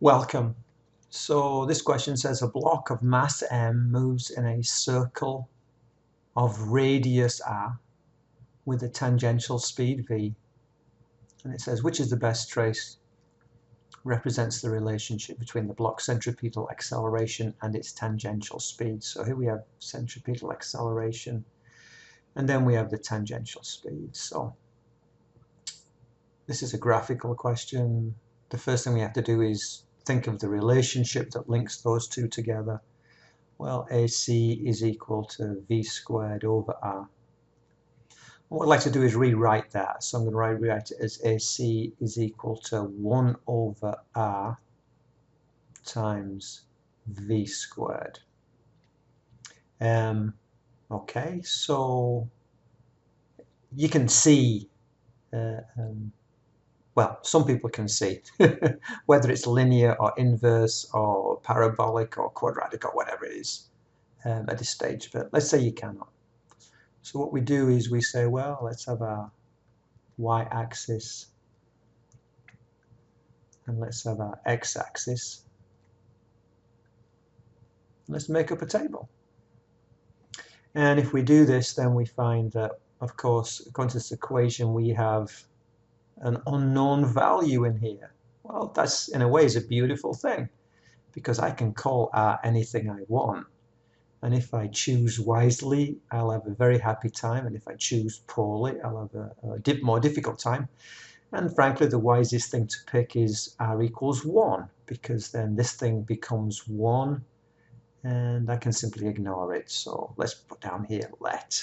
Welcome. So this question says a block of mass m moves in a circle of radius r with a tangential speed v. And it says which is the best trace represents the relationship between the block's centripetal acceleration and its tangential speed. So here we have centripetal acceleration and then we have the tangential speed. So this is a graphical question. The first thing we have to do is think of the relationship that links those two together. Well, AC is equal to V squared over R. What I'd like to do is rewrite that. So I'm going to rewrite it as AC is equal to 1 over R times V squared. Okay, so you can see well, some people can see whether it's linear or inverse or parabolic or quadratic or whatever it is at this stage, but let's say you cannot. So what we do is we say, well, let's have our y-axis and let's have our x-axis. Let's make up a table. And if we do this, then we find that, of course, according to this equation, we have an unknown value in here. Well, that's in a way is a beautiful thing because I can call R anything I want. And if I choose wisely, I'll have a very happy time. And if I choose poorly, I'll have a more difficult time. And frankly, the wisest thing to pick is R equals 1 because then this thing becomes 1 and I can simply ignore it. So let's put down here, let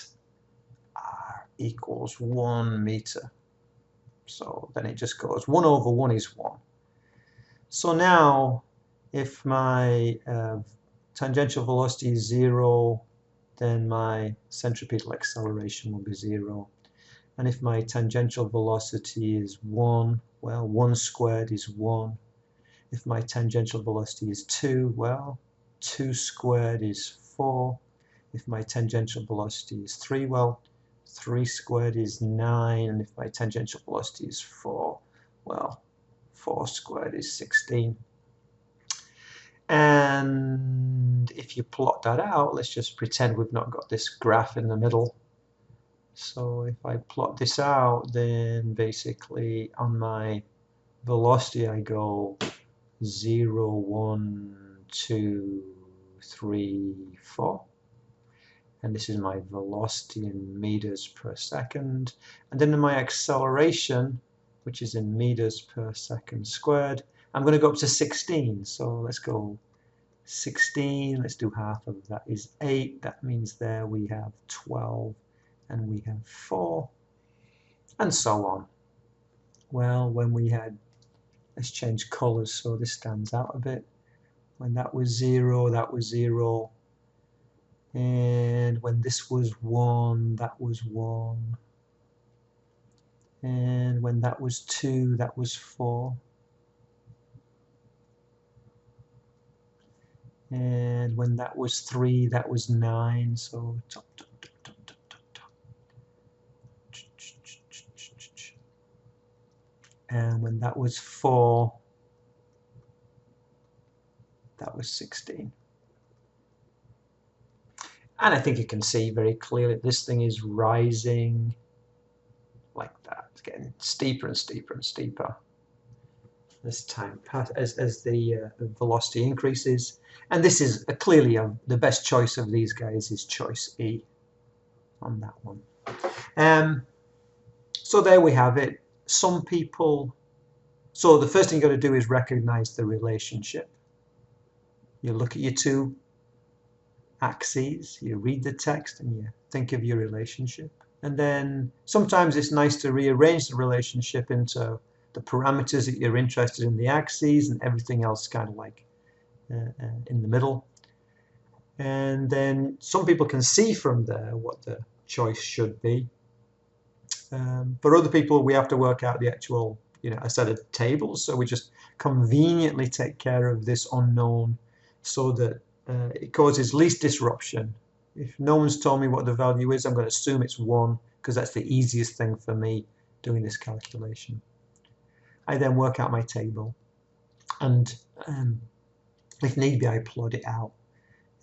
R equals 1 meter. So then it just goes 1 over 1 is 1. So now if my tangential velocity is 0, then my centripetal acceleration will be 0. And if my tangential velocity is 1, well, 1 squared is 1. If my tangential velocity is 2, well, 2 squared is 4. If my tangential velocity is 3, well, 3 squared is 9, and if my tangential velocity is 4, well, 4 squared is 16. And if you plot that out, let's just pretend we've not got this graph in the middle. So if I plot this out, then basically on my velocity I go 0, 1, 2, 3, 4. And this is my velocity in meters per second. And then in my acceleration, which is in meters per second squared, I'm going to go up to 16. So let's go 16. Let's do half of that is 8. That means there we have 12 and we have 4 and so on. Well, when we had, let's change colors so this stands out a bit. When that was 0, that was 0. And when this was 1, that was 1. And when that was 2, that was 4. And when that was 3, that was 9. So top, top, top, top, top, top, top. And when that was 4, that was 16. And I think you can see very clearly this thing is rising like that. It's getting steeper and steeper and steeper as time passes, as the velocity increases. And this is clearly the best choice of these guys is choice E on that one. So there we have it. Some people, so the first thing you've got to do is recognize the relationship. You look at your two axes, you read the text and you think of your relationship. And then sometimes it's nice to rearrange the relationship into the parameters that you're interested in the axes and everything else kind of like in the middle. And then some people can see from there what the choice should be. For other people, we have to work out the actual, a set of tables. So we just conveniently take care of this unknown so that it causes least disruption. If no one's told me what the value is, I'm going to assume it's 1 because that's the easiest thing for me doing this calculation. I then work out my table. And if need be, I plot it out,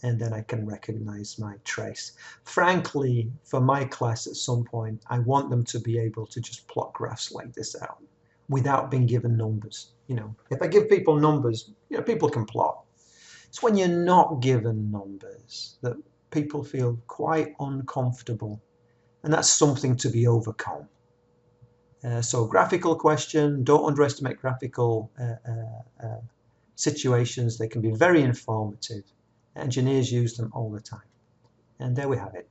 and then I can recognize my trace. Frankly, for my class at some point, I want them to be able to just plot graphs like this out without being given numbers. If I give people numbers, people can plot. It's when you're not given numbers that people feel quite uncomfortable, and that's something to be overcome. So graphical question, don't underestimate graphical situations. They can be very informative. Engineers use them all the time. And there we have it.